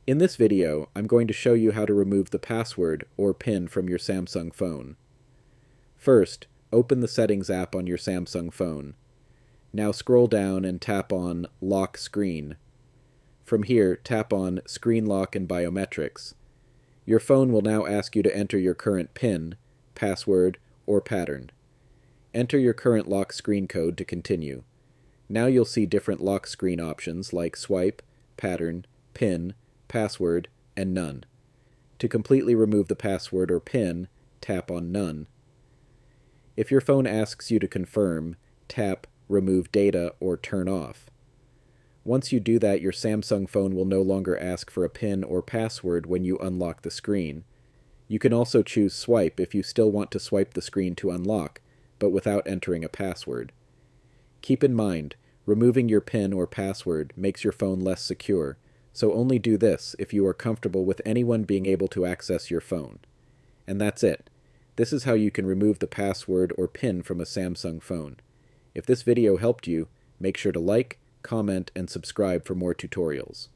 In this video, I'm going to show you how to remove the password or PIN from your Samsung phone. First, open the Settings app on your Samsung phone. Now scroll down and tap on Lock Screen. From here, tap on Screen Lock and Biometrics. Your phone will now ask you to enter your current PIN, password, or pattern. Enter your current lock screen code to continue. Now you'll see different lock screen options like Swipe, Pattern, PIN, Password, and None. To completely remove the password or PIN, tap on None. If your phone asks you to confirm, tap Remove Data or Turn Off. Once you do that, your Samsung phone will no longer ask for a PIN or password when you unlock the screen. You can also choose Swipe if you still want to swipe the screen to unlock, but without entering a password. Keep in mind, removing your PIN or password makes your phone less secure, so only do this if you are comfortable with anyone being able to access your phone. And that's it. This is how you can remove the password or PIN from a Samsung phone. If this video helped you, make sure to like, comment, and subscribe for more tutorials.